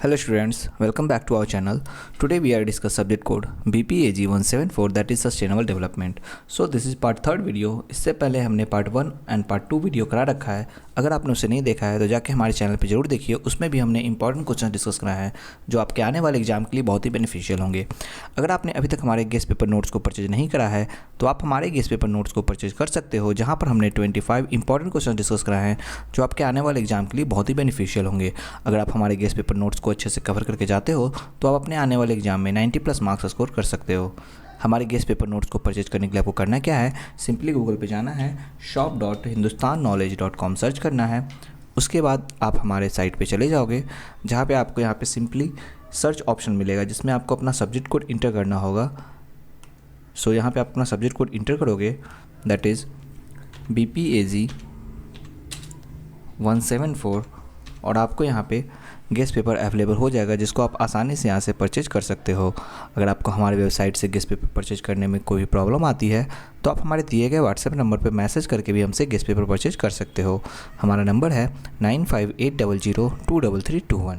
Hello students, welcome back to our channel. Today we are discuss subject code BPAG 174 that is sustainable development. So this is part third video. इससे पहले हमने part 1 and part 2 video करा रखा है. अगर आपने उसे नहीं देखा है तो जाके हमारे चैनल पे जरूर देखिए. उसमें भी हमने इंपॉर्टेंट क्वेश्चन डिस्कस करा है जो आपके आने वाले एग्जाम के लिए बहुत ही बेनिफिशियल होंगे. अगर आपने अभी तक हमारे गेस्ट पेपर नोट्स को परचेज नहीं करा है तो आप हमारे गेस्ट पेपर नोट्स को परचेज कर सकते हो, जहाँ पर हमने 25 इंपॉर्टेंट क्वेश्चन डिस्कस कराए हैं जो आपके आने वाले एग्जाम के लिए बहुत ही बेनिफिशियल होंगे. अगर आप हमारे गेस्ट पेपर नोट्स को अच्छे से कवर करके जाते हो तो आप अपने आने वाले एग्जाम में 90+ मार्क्स स्कोर कर सकते हो. हमारे गेस्ट पेपर नोट्स को परचेज करने के लिए आपको करना क्या है, सिंपली गूगल पे जाना है, shop.hindustanknowledge.com सर्च करना है. उसके बाद आप हमारे साइट पे चले जाओगे जहाँ पे आपको यहाँ पे सिंपली सर्च ऑप्शन मिलेगा जिसमें आपको अपना सब्जेक्ट कोड इंटर करना होगा. सो यहाँ पे आप अपना सब्जेक्ट कोड इंटर करोगे, दैट इज़ BPAG 174 और आपको यहाँ पे गेस्ट पेपर अवेलेबल हो जाएगा जिसको आप आसानी से यहाँ से परचेज कर सकते हो. अगर आपको हमारे वेबसाइट से गेस्ट पेपर परचेज करने में कोई भी प्रॉब्लम आती है तो आप हमारे दिए गए व्हाट्सएप नंबर पर मैसेज करके भी हमसे गेस्ट पेपर परचेज कर सकते हो. हमारा नंबर है 9580023321.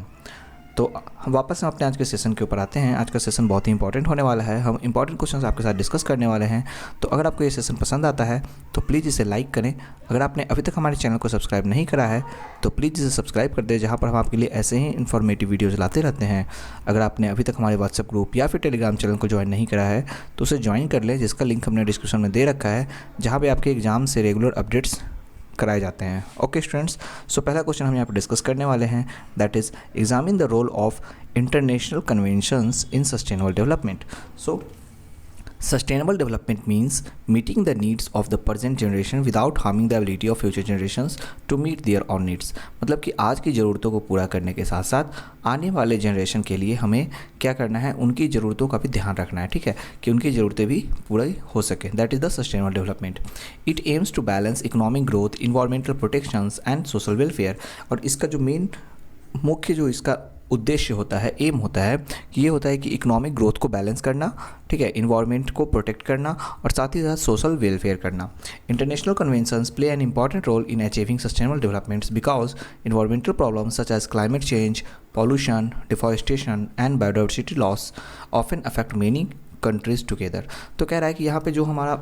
तो वापस हम अपने आज के सेशन के ऊपर आते हैं. आज का सेशन बहुत ही इंपॉर्टेंट होने वाला है. हम इंपॉर्टेंट क्वेश्चंस आपके साथ डिस्कस करने वाले हैं. तो अगर आपको ये सेशन पसंद आता है तो प्लीज़ इसे लाइक करें. अगर आपने अभी तक हमारे चैनल को सब्सक्राइब नहीं करा है तो प्लीज़ इसे सब्सक्राइब कर दें, जहाँ पर हम आपके लिए ऐसे ही इन्फॉर्मेटिव वीडियोज़ लाते रहते हैं. अगर आपने अभी तक हमारे व्हाट्सएप ग्रुप या फिर टेलीग्राम चैनल को ज्वाइन नहीं करा है तो उसे ज्वाइन कर लें, जिसका लिंक हमने डिस्क्रिप्शन में दे रखा है, जहाँ पर आपके एग्जाम से रेगुलर अपडेट्स कराए जाते हैं. ओके स्टूडेंट्स, सो पहला क्वेश्चन हम यहाँ पर डिस्कस करने वाले हैं, that is examine the role of international conventions in sustainable development. So sustainable development means meeting the needs of the present generation without harming the ability of future generations to meet their own needs. मतलब कि आज की ज़रूरतों को पूरा करने के साथ साथ आने वाले जनरेशन के लिए हमें क्या करना है, उनकी ज़रूरतों का भी ध्यान रखना है, ठीक है, कि उनकी ज़रूरतें भी पूरी हो सके. That is the sustainable development. It aims to balance economic growth, environmental protections and social welfare. और इसका जो मेन मुख्य जो इसका उद्देश्य होता है, एम होता है कि ये होता है कि इकोनॉमिक ग्रोथ को बैलेंस करना, ठीक है, इन्वायरमेंट को प्रोटेक्ट करना और साथ ही साथ सोशल वेलफेयर करना. International conventions play an important role in achieving sustainable developments because environmental problems such as climate change, pollution, deforestation and biodiversity loss often affect many countries together. तो कह रहा है कि यहाँ पे जो हमारा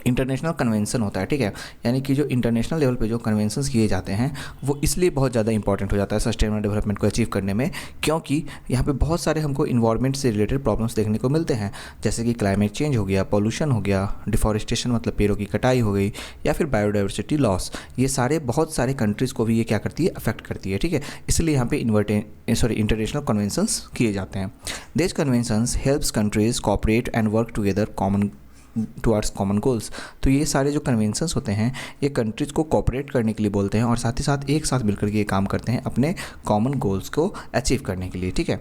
इंटरनेशनल कन्वेंशन होता है, ठीक है, यानी कि जो इंटरनेशनल लेवल पे जो कन्वेंशंस किए जाते हैं वो इसलिए बहुत ज़्यादा इंपॉर्टेंट हो जाता है सस्टेनेबल डेवलपमेंट को अचीव करने में, क्योंकि यहाँ पे बहुत सारे हमको इन्वायरमेंट से रिलेटेड प्रॉब्लम्स देखने को मिलते हैं, जैसे कि क्लाइमेट चेंज हो गया, पॉल्यूशन हो गया, डिफॉरेस्टेशन मतलब पेड़ों की कटाई हो गई, या फिर बायोडाइवर्सिटी लॉस. ये सारे बहुत सारे कंट्रीज़ को भी ये क्या करती है, अफेक्ट करती है, ठीक है. इसलिए यहाँ पे इंटरनेशनल कन्वेंशंस किए जाते हैं. This conventions helps countries cooperate and work together common towards common goals. तो ये सारे जो कन्वेंशंस होते हैं ये कंट्रीज़ को कोऑपरेट करने के लिए बोलते हैं और साथ ही साथ एक साथ मिलकर के ये काम करते हैं अपने कॉमन गोल्स को अचीव करने के लिए, ठीक है.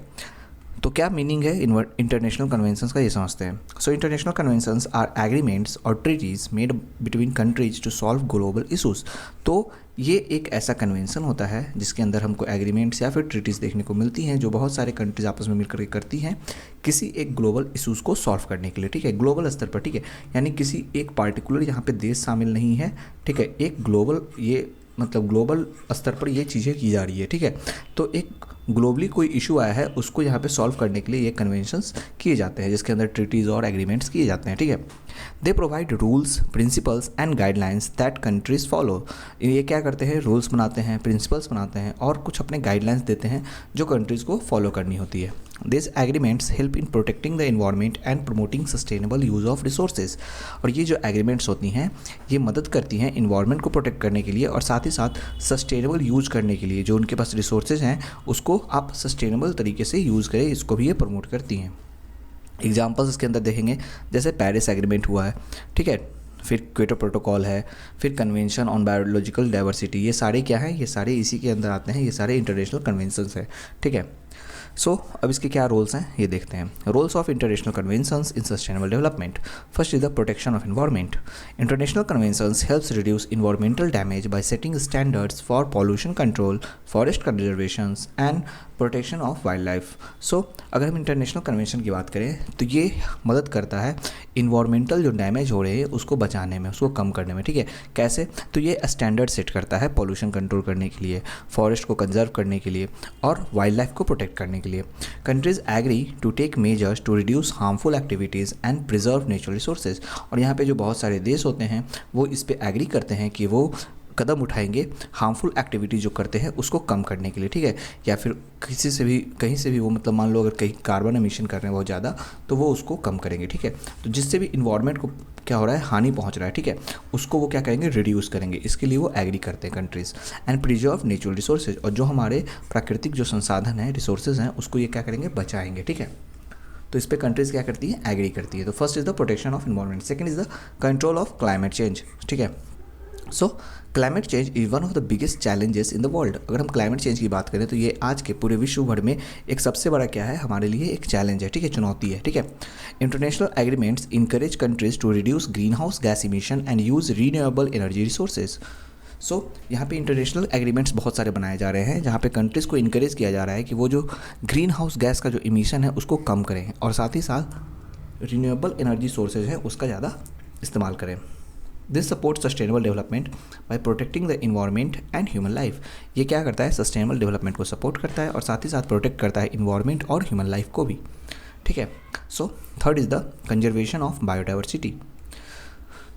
तो क्या मीनिंग है इंटरनेशनल कन्वेंशंस का, ये समझते हैं. So international conventions are agreements और treaties made between countries to solve global issues. तो ये एक ऐसा कन्वेंशन होता है जिसके अंदर हमको एग्रीमेंट्स या फिर ट्रीटीज़ देखने को मिलती हैं जो बहुत सारे कंट्रीज आपस में मिलकर के करती हैं किसी एक ग्लोबल इशूज़ को सॉल्व करने के लिए, ठीक है, ग्लोबल स्तर पर, ठीक है, यानी किसी एक पार्टिकुलर यहाँ पे देश शामिल नहीं है, ठीक है, एक ग्लोबल, ये मतलब ग्लोबल स्तर पर ये चीज़ें की जा रही है, ठीक है. तो एक ग्लोबली कोई इशू आया है उसको यहाँ पे सॉल्व करने के लिए ये कन्वेंशंस किए जाते हैं जिसके अंदर ट्रीटीज़ और एग्रीमेंट्स किए जाते हैं, ठीक है. They provide rules, principles and guidelines that countries follow. ये क्या करते हैं, रूल्स बनाते हैं, प्रिंसिपल्स बनाते हैं और कुछ अपने गाइडलाइंस देते हैं जो कंट्रीज़ को फॉलो करनी होती है. These agreements help in protecting the environment and promoting sustainable use of resources. और ये जो एग्रीमेंट्स होती हैं ये मदद करती हैं इन्वायरमेंट को प्रोटेक्ट करने के लिए और साथ ही साथ सस्टेनेबल यूज़ करने के लिए. जो उनके पास रिसोर्सेज हैं उसको आप सस्टेनेबल तरीके से यूज़ करें, इसको भी ये प्रमोट करती हैं. एग्जाम्पल्स इसके अंदर देखेंगे, जैसे पेरिस एग्रीमेंट हुआ है, ठीक है, फिर क्योटो प्रोटोकॉल है, फिर कन्वेंशन ऑन बायोलॉजिकल डाइवर्सिटी. ये सारे क्या हैं, ये सारे इसी के अंदर आते हैं, ये सारे इंटरनेशनल कन्वेंशंस हैं, ठीक है. सो अब इसके क्या रोल्स हैं ये देखते हैं. Roles of international conventions in sustainable development. First is the protection of environment. International conventions helps reduce environmental damage by setting standards for pollution control, forest conservations and protection of wild life. So अगर हम international convention की बात करें तो ये मदद करता है इन्वायरमेंटल जो डैमेज हो रहे हैं उसको बचाने में, उसको कम करने में, ठीक है। कैसे? तो ये स्टैंडर्ड सेट करता है पॉल्यूशन कंट्रोल करने के लिए, फॉरेस्ट को कंजर्व करने के लिए और वाइल्ड लाइफ को प्रोटेक्ट करने के लिए। Countries agree to take measures to reduce harmful activities and preserve natural resources. और यहाँ पे जो बहुत सारे देश होते हैं वो इस पे एग्री करते हैं कि वो कदम उठाएंगे हार्मफुल एक्टिविटी जो करते हैं उसको कम करने के लिए, ठीक है। या फिर किसी से भी कहीं से भी वो मतलब मान लो अगर कहीं कार्बन एमिशन कर रहे हैं बहुत ज़्यादा तो वो उसको कम करेंगे, ठीक है। तो जिससे भी इन्वायरमेंट को क्या हो रहा है, हानि पहुंच रहा है, ठीक है, उसको वो क्या करेंगे, रिड्यूस करेंगे। इसके लिए वो एग्री करते हैं countries. And preserve natural resources, और जो हमारे प्राकृतिक जो संसाधन हैं, रिसोर्सेज हैं, उसको ये क्या करेंगे, बचाएंगे, ठीक है। तो इस पर कंट्रीज़ क्या करती है, एग्री करती है। तो first is the protection of environment, second is the control of climate change, ठीक है। सो climate change is one of the biggest challenges in the world. अगर हम क्लाइमेट चेंज की बात करें तो ये आज के पूरे विश्व भर में एक सबसे बड़ा क्या है, हमारे लिए एक चैलेंज है, ठीक है, चुनौती है, ठीक है। International agreements encourage countries to reduce green house gas emission and use renewable energy resources. So यहाँ पे इंटरनेशनल एग्रीमेंट्स बहुत सारे बनाए जा रहे हैं जहाँ पे कंट्रीज़ को इनकरेज किया जा रहा है कि वो जो ग्रीन हाउस गैस का जो इमिशन है उसको कम करें और साथ ही साथ रीन्यूएबल एनर्जी सोर्सेज है उसका ज़्यादा इस्तेमाल करें। This support sustainable development by protecting the environment and human life. ये क्या करता है, सस्टेनेबल डेवलपमेंट को सपोर्ट करता है और साथ ही साथ प्रोटेक्ट करता है इन्वायरमेंट और ह्यूमन लाइफ को भी, ठीक है। So third is the conservation of biodiversity.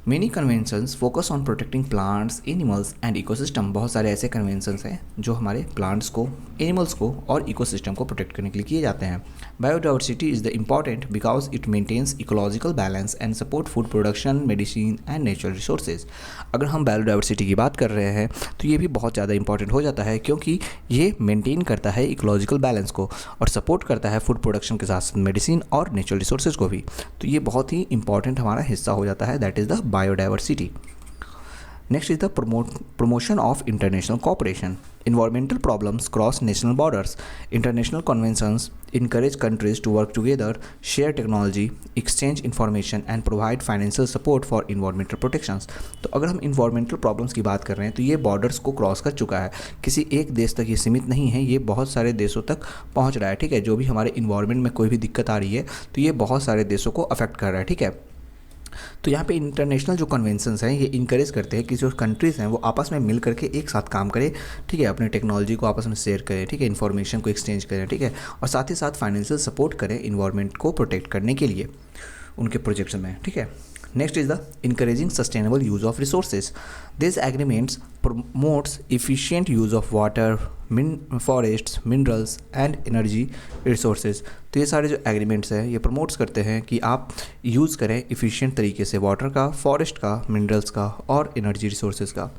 Many conventions focus on protecting plants, animals and ecosystem. बहुत सारे ऐसे कन्वेंशंस हैं जो हमारे प्लांट्स को, एनिमल्स को और इकोसिस्टम को प्रोटेक्ट करने के लिए किए जाते हैं। Biodiversity is the important because it maintains ecological balance and support food production, medicine and natural resources. अगर हम बायोडाइवर्सिटी की बात कर रहे हैं तो ये भी बहुत ज़्यादा इंपॉर्टेंट हो जाता है क्योंकि ये मेंटेन करता है इकोलॉजिकल बैलेंस को और सपोर्ट करता है फूड प्रोडक्शन के साथ साथ मेडिसिन और नेचुरल रिसोर्सेज को भी। तो ये बहुत ही इंपॉर्टेंट हमारा हिस्सा हो जाता है, that is the biodiversity. Next is the promotion of international cooperation. Environmental problems cross national borders. International conventions encourage countries to work together, share technology, exchange information and provide financial support for environmental protections. तो अगर हम environmental problems की बात कर रहे हैं तो ये borders को क्रॉस कर चुका है, किसी एक देश तक ये सीमित नहीं है, ये बहुत सारे देशों तक पहुंच रहा है, ठीक है। जो भी हमारे environment में कोई भी दिक्कत आ रही है तो ये बहुत सारे देशों को अफेक्ट कर रहा है, ठीक है। तो यहाँ पे इंटरनेशनल जो कन्वेंशंस हैं ये इंकरेज करते हैं कि जो कंट्रीज़ हैं वो आपस में मिल करके एक साथ काम करें, ठीक है, अपने टेक्नोलॉजी को आपस में शेयर करें, ठीक है, इन्फॉर्मेशन को एक्सचेंज करें, ठीक है, और साथ ही साथ फाइनेंशियल सपोर्ट करें इन्वायरमेंट को प्रोटेक्ट करने के लिए उनके प्रोजेक्ट्स में, ठीक है। Next is the encouraging sustainable use of resources. This agreements promotes efficient use of water, forests, minerals and energy resources. तो ये सारे जो एग्रीमेंट्स हैं ये प्रमोट्स करते हैं कि आप यूज़ करें इफ़िशिएंट तरीके से वाटर का, फॉरेस्ट का, मिनरल्स का और एनर्जी रिसोर्सेज का।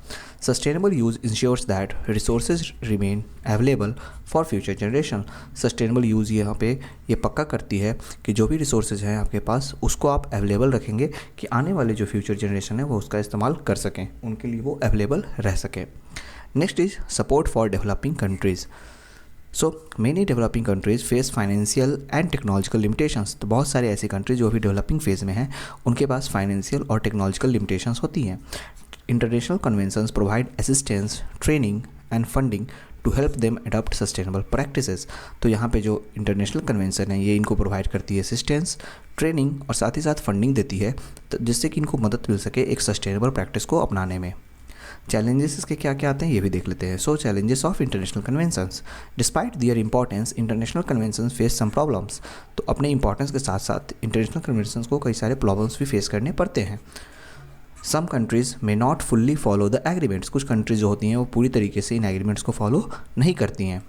Sustainable use ensures that resources remain available for future generation. Sustainable use यहाँ पे ये पक्का करती है कि जो भी रिसोर्सेज हैं आपके पास उसको आप अवेलेबल रखेंगे कि आने वाले जो फ्यूचर जनरेशन है वो उसका इस्तेमाल कर सकें, उनके लिए वो अवेलेबल रह सकें। Next is support for developing countries. So many developing countries face financial and technological limitations. तो बहुत सारे ऐसे कंट्रीज जो अभी डेवलपिंग फेज़ में हैं उनके पास फाइनेंशियल और टेक्नोलॉजिकल लिमिटेशंस होती हैं। International conventions provide assistance, training and funding to help them adopt sustainable practices. तो यहाँ पे जो इंटरनेशनल कन्वेंशन है ये इनको प्रोवाइड करती है असिस्टेंस, ट्रेनिंग और साथ ही साथ फंडिंग देती है जिससे कि इनको मदद मिल सके एक सस्टेनेबल प्रैक्टिस को अपनाने में। चैलेंजेस इसके क्या क्या आते हैं ये भी देख लेते हैं। So challenges of international conventions. Despite their importance international conventions face some problems. तो अपने इंपॉर्टेंस के साथ साथ इंटरनेशनल कन्वेंशंस को कई सारे प्रॉब्लम्स भी फेस करने पड़ते हैं। Some countries may not fully follow the agreements. कुछ कंट्रीज जो होती हैं वो पूरी तरीके से इन एग्रीमेंट्स को फॉलो नहीं करती हैं।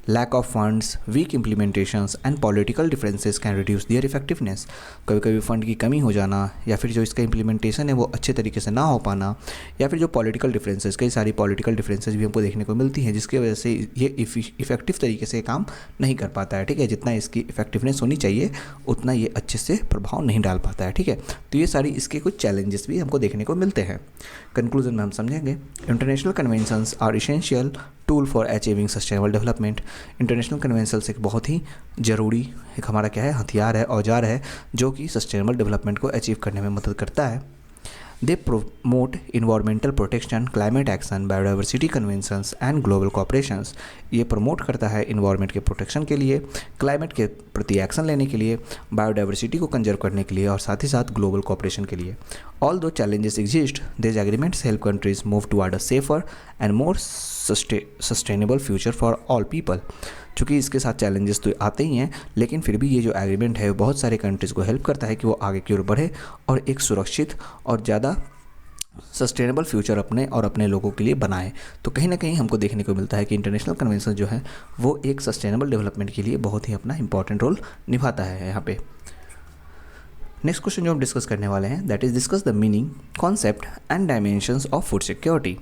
Lack of funds, weak implementations and political differences can reduce their effectiveness. कभी कभी फंड की कमी हो जाना या फिर जो इसका इम्प्लीमेंटेशन है वो अच्छे तरीके से ना हो पाना या फिर जो पॉलिटिकल डिफरेंसेस, कई सारी पॉलिटिकल डिफरेंसेस भी हमको देखने को मिलती हैं जिसकी वजह से ये इफेक्टिव तरीके से काम नहीं कर पाता है, ठीक है। जितना इसकी इफेक्टिवनेस होनी चाहिए उतना ये अच्छे से प्रभाव नहीं डाल पाता है, ठीक है। तो ये सारी इसके कुछ चैलेंजेस भी हमको देखने को मिलते हैं। कंक्लूजन में हम समझेंगे international conventions are essential tool for achieving sustainable development. International conventions एक बहुत ही ज़रूरी एक हमारा क्या है, हथियार है, औजार है जो कि सस्टेनेबल डेवलपमेंट को अचीव करने में मदद करता है। They promote environmental protection, climate action, biodiversity conventions and global cooperations. ये प्रमोट करता है इन्वायरमेंट के प्रोटेक्शन के लिए, क्लाइमेट के प्रति एक्शन लेने के लिए, बायोडाइवर्सिटी को कंजर्व करने के लिए और साथ ही साथ ग्लोबल कोऑपरेशन के लिए। ऑल दो challenges exist, this agreements help countries move toward a safer and more sustainable future for all people. चूँकि इसके साथ चैलेंजेस तो आते ही हैं, लेकिन फिर भी ये जो एग्रीमेंट है वो बहुत सारे कंट्रीज़ को हेल्प करता है कि वो आगे की ओर बढ़े और एक सुरक्षित और ज़्यादा सस्टेनेबल फ्यूचर अपने और अपने लोगों के लिए बनाए। तो कहीं ना कहीं हमको देखने को मिलता है कि इंटरनेशनल कन्वेंशन जो है वो एक सस्टेनेबल डेवलपमेंट के लिए बहुत ही अपना इंपॉर्टेंट रोल निभाता है यहाँ पे। नेक्स्ट क्वेश्चन जो हम डिस्कस करने वाले हैं, that is discuss the meaning, concept and dimensions of food security.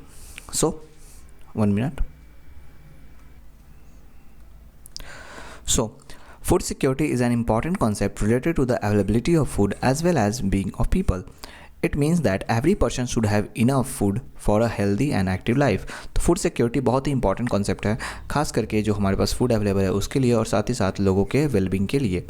So 1 minute. So, food security is an important concept related to the availability of food as well as being of people. It means that every person should have enough food for a healthy and active life. तो food security बहुत ही important concept है, खास करके जो हमारे पास food available है उसके लिए और साथ ही साथ लोगों के वेलबींग के लिए।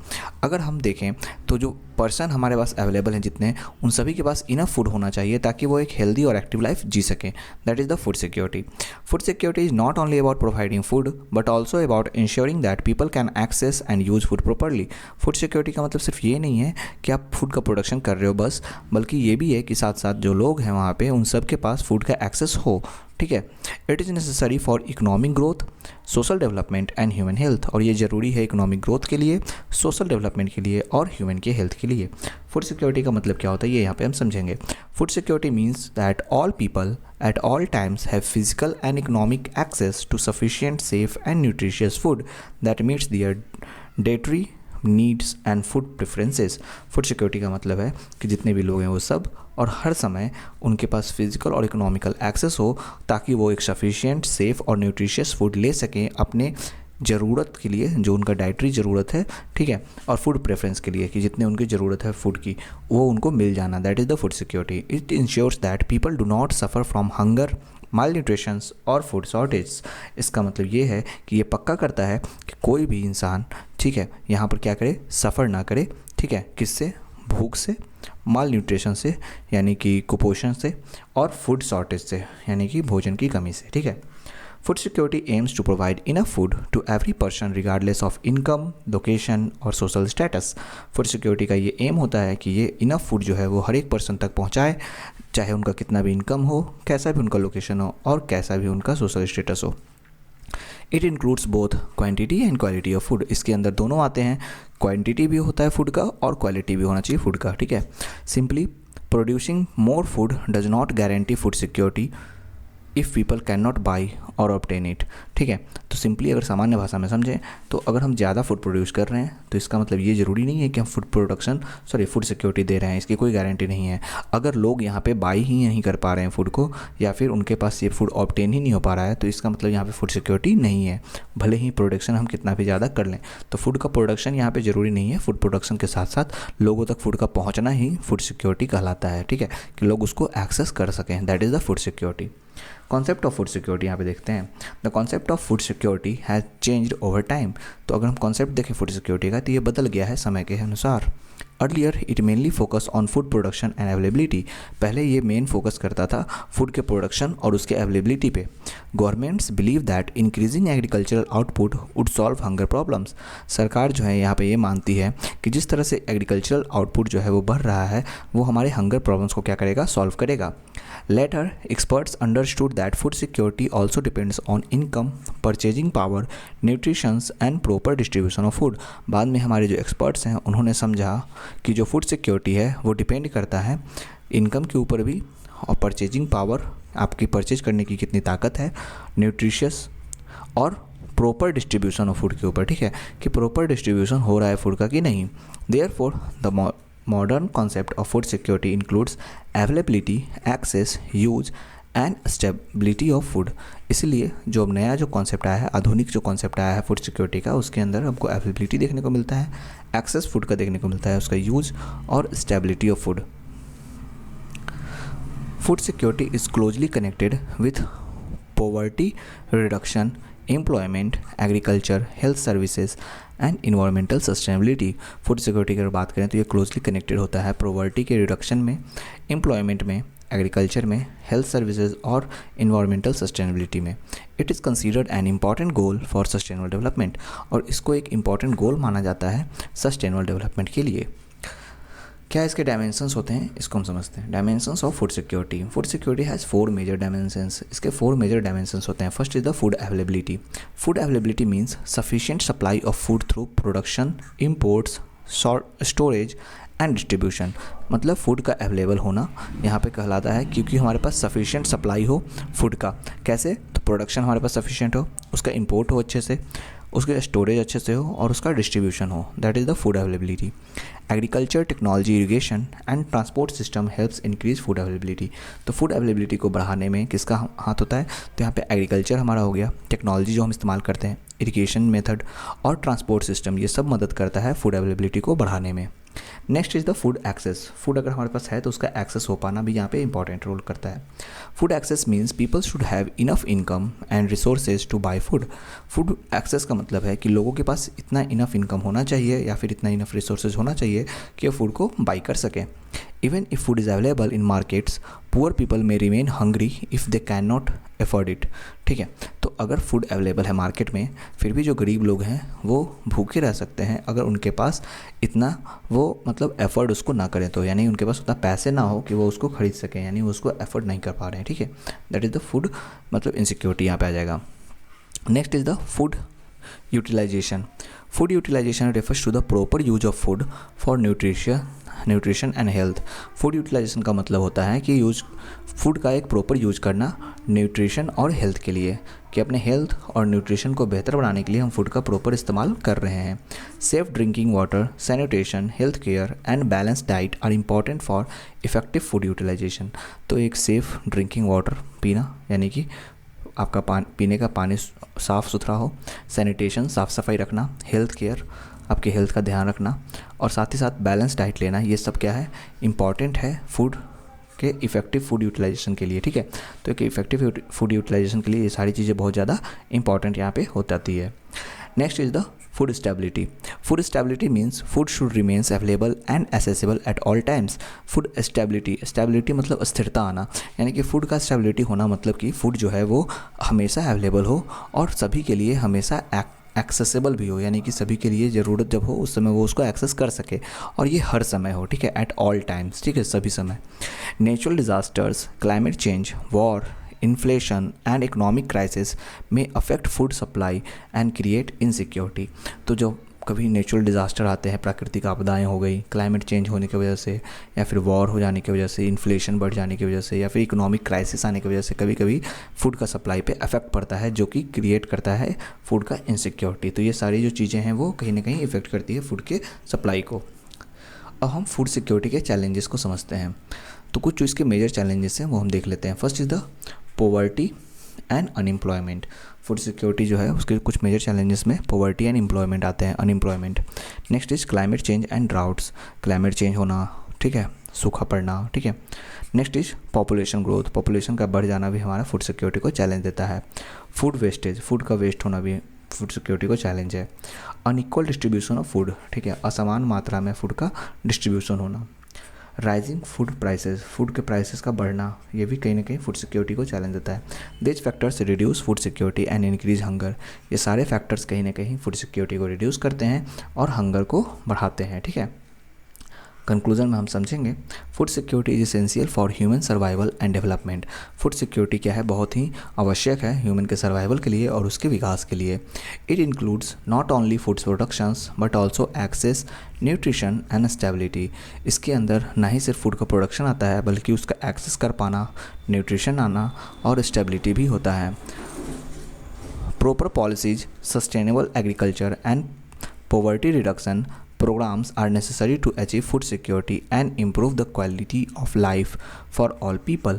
अगर हम देखें तो जो पर्सन हमारे पास अवेलेबल हैं जितने, उन सभी के पास इनफ फूड होना चाहिए ताकि वो एक हेल्दी और एक्टिव लाइफ जी सकें। That is the food security. Food security is not only about providing food but also about ensuring that people can access and use food properly. Food security का मतलब सिर्फ ये नहीं है कि आप फूड का प्रोडक्शन कर रहे हो बस, बल्कि ये भी है कि साथ साथ जो लोग हैं वहाँ पे उन सब के पास फूड का एक्सेस हो। ठीक है, it is necessary for economic growth, social development and human health. और ये ज़रूरी है इकोनॉमिक ग्रोथ के लिए, सोशल डेवलपमेंट के लिए और ह्यूमन के हेल्थ के लिए। फूड सिक्योरिटी का मतलब क्या होता है ये यहाँ पे हम समझेंगे। Food security means that all people at all times have physical and economic access to sufficient, safe and nutritious food that meets their dietary needs and food preferences। Food security का मतलब है कि जितने भी लोग हैं वो सब और हर समय उनके पास फिजिकल और इकोनॉमिकल एक्सेस हो ताकि वो एक सफिशिएंट, सेफ़ और न्यूट्रिशियस फूड ले सकें अपने ज़रूरत के लिए, जो उनका डाइटरी ज़रूरत है। ठीक है, और फूड प्रेफरेंस के लिए कि जितने उनकी ज़रूरत है फूड की वो उनको मिल जाना। That is the food security. It ensures that people do not suffer from hunger, malnutritions और फूड शॉर्टेज। इसका मतलब ये है कि ये पक्का करता है कि कोई भी इंसान, ठीक है, यहाँ पर क्या करे, सफ़र ना करे। ठीक है, किससे? भूख से, माल न्यूट्रिशन से यानी कि कुपोषण से, और फूड शॉर्टेज से यानी कि भोजन की कमी से। ठीक है, food security aims to provide enough food to every person regardless of income, location और सोशल स्टेटस। फूड सिक्योरिटी का ये एम होता है कि ये इनफ फूड जो है वो हर एक पर्सन तक पहुंचाए, चाहे उनका कितना भी इनकम हो, कैसा भी उनका लोकेशन हो और कैसा भी उनका सोशल स्टेटस हो। It includes both quantity and quality of food. इसके अंदर दोनों आते हैं, क्वांटिटी भी होता है फूड का और क्वालिटी भी होना चाहिए फूड का। ठीक है, simply producing more food does not guarantee food security if people can not by और ऑब्टेन इट। ठीक है, तो सिंपली अगर सामान्य भाषा में समझें तो अगर हम ज़्यादा फूड प्रोड्यूस कर रहे हैं तो इसका मतलब ये ज़रूरी नहीं है कि हम फूड सिक्योरिटी दे रहे हैं, इसकी कोई गारंटी नहीं है। अगर लोग यहाँ पे बाई ही नहीं कर पा रहे हैं फूड को या फिर उनके पास ये फूड ऑब्टेन ही नहीं हो पा रहा है तो इसका मतलब यहाँ पे फूड सिक्योरिटी नहीं है, भले ही प्रोडक्शन हम कितना भी ज़्यादा कर लें। तो फूड का प्रोडक्शन यहाँ पे ज़रूरी नहीं है, फूड प्रोडक्शन के साथ साथ लोगों तक फूड का पहुँचना ही फूड सिक्योरिटी कहलाता है। ठीक है, कि लोग उसको एक्सेस कर सकें, that is the food security. Concept of food security यहाँ पे देखते हैं। The concept of food security has changed over time. तो अगर हम कॉन्सेप्ट देखें फूड सिक्योरिटी का तो ये बदल गया है समय के अनुसार। Earlier it mainly focus on food production and availability. पहले ये मेन फोकस करता था फूड के प्रोडक्शन और उसके अवेलेबिलिटी पे। Governments believe that increasing agricultural output would solve hunger problems. सरकार जो है यहाँ पे ये मानती है कि जिस तरह से एग्रीकल्चरल आउटपुट जो है वो बढ़ रहा है वो हमारे हंगर प्रॉब्लम्स को क्या करेगा, सॉल्व करेगा। Later, experts understood that food security also depends on income, purchasing power, nutrition and proper distribution of food। बाद में हमारे जो एक्सपर्ट्स हैं उन्होंने समझा कि जो फूड सिक्योरिटी है वो डिपेंड करता है इनकम के ऊपर भी और परचेजिंग पावर, आपकी परचेज करने की कितनी ताकत है, न्यूट्रिशियस और प्रॉपर डिस्ट्रीब्यूशन ऑफ फूड के ऊपर। ठीक है, कि प्रॉपर डिस्ट्रीब्यूशन हो रहा है फूड का कि नहीं। Therefore, the modern concept of food security includes availability, access, use and stability of food। इसलिए जो अब नया जो कॉन्सेप्ट आया है, आधुनिक जो कॉन्सेप्ट आया है फूड सिक्योरिटी का, उसके अंदर हमको अवेलेबिलिटी देखने को मिलता है, एक्सेस फूड का देखने को मिलता है, उसका यूज और stability of food. Food security is closely connected with poverty reduction, employment, agriculture, health services and environmental sustainability. Food security की अगर बात करें तो ये क्लोजली कनेक्टेड होता है पॉवर्टी के रिडक्शन में, एम्प्लॉयमेंट में, एग्रीकल्चर में, हेल्थ सर्विसेज और इन्वायरमेंटल सस्टेनेबिलिटी में। It is considered an important goal for sustainable development, और इसको एक इम्पॉर्टेंट गोल माना जाता है सस्टेनेबल डेवलपमेंट के लिए। क्या इसके डायमेंशंस होते हैं, इसको हम समझते हैं। Dimensions of food security. Food security has 4 major dimensions. इसके 4 मेजर डायमेंशंस होते हैं। First is the food availability. Food availability means sufficient supply of food through production, imports, storage and distribution. मतलब फूड का अवेलेबल होना यहाँ पे कहलाता है, क्योंकि हमारे पास सफिशिएंट सप्लाई हो फूड का। कैसे? तो प्रोडक्शन हमारे पास सफिशिएंट हो, उसका इंपोर्ट हो अच्छे से, उसके स्टोरेज अच्छे से हो, और उसका डिस्ट्रीब्यूशन हो। That is the food availability. Agriculture, technology, irrigation and transport system helps increase food availability. तो फूड अवेलेबिलिटी को बढ़ाने में किसका हाथ होता है? तो यहाँ पे एग्रीकल्चर हमारा हो गया, टेक्नोलॉजी जो हम इस्तेमाल करते हैं, इरिगेशन मेथड और ट्रांसपोर्ट सिस्टम, ये सब मदद करता है फूड अवेलेबिलिटी को बढ़ाने में। Next is the food access. Food अगर हमारे पास है तो उसका एक्सेस हो पाना भी यहाँ पे इंपॉर्टेंट रोल करता है। Food access means people should have enough income and resources to buy food. Food access का मतलब है कि लोगों के पास इतना इनफ इनकम होना चाहिए या फिर इतना इनफ रिसोर्सेज होना चाहिए कि वो फूड को बाई कर सकें। Even if food is available in markets, poor people may remain hungry if they can not afford it. ठीक है, तो अगर फूड अवेलेबल है मार्केट में, फिर भी जो गरीब लोग हैं वो भूखे रह सकते हैं अगर उनके पास इतना वो मतलब एफर्ट उसको ना करें तो, यानी उनके पास उतना पैसे ना हो कि वो उसको खरीद सकें, यानी वो उसको एफर्ट नहीं कर पा रहे हैं। ठीक है, दैट इज़ द फूड मतलब इनसिक्योरिटी यहाँ पे आ जाएगा। Next is the food utilization. Food utilization refers to the proper use of food for nutrition and health. Food utilization का मतलब होता है कि फूड का एक प्रॉपर यूज करना न्यूट्रिशन और हेल्थ के लिए, कि अपने हेल्थ और न्यूट्रिशन को बेहतर बनाने के लिए हम फूड का प्रॉपर इस्तेमाल कर रहे हैं। Safe drinking water, sanitation, health care and balance diet are important for effective food utilization. तो एक सेफ़ ड्रिंकिंग वाटर पीना, यानी कि आपका पीने का पानी साफ़ सुथरा हो, सैनिटेशन साफ़ सफाई रखना, हेल्थ केयर आपकी हेल्थ का ध्यान रखना, और साथ ही साथ बैलेंस डाइट लेना, ये सब क्या है, इम्पॉर्टेंट है फूड के इफ़ेक्टिव फूड यूटिलाइजेशन के लिए। ठीक है, तो एक इफ़ेक्टिव फूड यूटिलाइजेशन के लिए ये सारी चीज़ें बहुत ज़्यादा इंपॉर्टेंट यहाँ पे हो जाती है। Next is the food stability. Food stability means food should remains available and accessible at all times. Food stability मतलब स्थिरता आना, यानी कि फूड का स्टेबिलिटी होना मतलब कि फूड जो है वो हमेशा अवेलेबल हो और सभी के लिए हमेशा एक्सेसिबल भी हो, यानी कि सभी के लिए ज़रूरत जब हो उस समय वो उसको एक्सेस कर सके, और ये हर समय हो। ठीक है, एट ऑल टाइम्स। ठीक है, सभी समय। Natural disasters, climate change, war, inflation and economic crisis may affect food supply and create insecurity. तो जो कभी नेचुरल डिज़ास्टर आते हैं, प्राकृतिक आपदाएं हो गई, क्लाइमेट चेंज होने की वजह से, या फिर वॉर हो जाने की वजह से, इन्फ्लेशन बढ़ जाने की वजह से, या फिर इकोनॉमिक क्राइसिस आने की वजह से कभी कभी फूड का सप्लाई पे अफेक्ट पड़ता है, जो कि क्रिएट करता है फूड का इनसिक्योरिटी। तो ये सारी जो चीज़ें हैं वो कहीं ना कहीं इफेक्ट करती है फूड के सप्लाई को। अब हम फूड सिक्योरिटी के चैलेंजेस को समझते हैं। तो कुछ जो इसके मेजर चैलेंजेस हैं वो हम देख लेते हैं। First is the poverty and unemployment. Food security जो है उसके कुछ मेजर चैलेंजेस में पॉवर्टी एंड एम्प्लॉयमेंट आते हैं, unemployment. Next is climate change and droughts, climate change होना, ठीक है, सूखा पड़ना। ठीक है, next is population growth, population का बढ़ जाना भी हमारा फूड सिक्योरिटी को चैलेंज देता है। फूड वेस्टेज, फूड का वेस्ट होना भी फूड सिक्योरिटी को चैलेंज है। अनइक्वल डिस्ट्रीब्यूशन ऑफ फूड, ठीक है, असमान मात्रा में फूड का डिस्ट्रीब्यूशन होना। राइजिंग फूड प्राइसेस, फूड के प्राइसेस का बढ़ना, ये भी कहीं ना कहीं फूड सिक्योरिटी को चैलेंज देता है। This factors reduce food security and increase hunger, ये सारे फैक्टर्स कहीं ना कहीं फूड सिक्योरिटी को रिड्यूस करते हैं और हंगर को बढ़ाते हैं। ठीक है, कंक्लूजन में हम समझेंगे food security is essential for human survival and development. Food security क्या है, बहुत ही आवश्यक है ह्यूमन के सर्वाइवल के लिए और उसके विकास के लिए। It includes not only foods productions but also access, nutrition and stability. इसके अंदर ना ही सिर्फ फूड का प्रोडक्शन आता है बल्कि उसका एक्सेस कर पाना, न्यूट्रिशन आना और स्टेबिलिटी भी होता है। Proper policies, sustainable agriculture and poverty reduction programs are necessary to achieve food security and improve the quality of life for all people।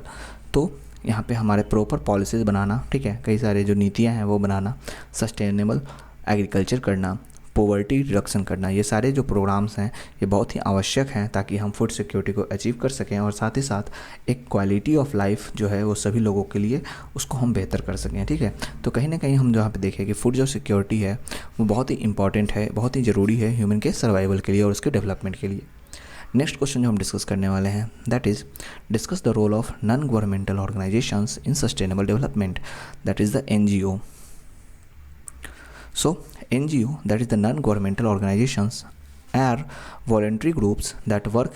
तो यहाँ पे हमारे प्रॉपर पॉलिसीज़ बनाना, ठीक है, कई सारे जो नीतियाँ हैं वो बनाना, सस्टेनेबल एग्रीकल्चर करना, पॉवर्टी रिडक्शन करना, ये सारे जो प्रोग्राम्स हैं ये बहुत ही आवश्यक हैं ताकि हम फूड सिक्योरिटी को अचीव कर सकें और साथ ही साथ एक क्वालिटी ऑफ लाइफ जो है वो सभी लोगों के लिए उसको हम बेहतर कर सकें। ठीक है, तो कहीं ना कहीं हम जहाँ पे देखें कि फूड जो सिक्योरिटी है वो बहुत ही इंपॉर्टेंट है, बहुत ही ज़रूरी है ह्यूमन के सर्वाइवल के लिए और उसके डेवलपमेंट के लिए। नेक्स्ट क्वेश्चन जो हम डिस्कस करने वाले हैं that is discuss the role of non governmental organizations in sustainable development, that is the NGO. So NGO, that is the non-governmental organizations, are voluntary groups that work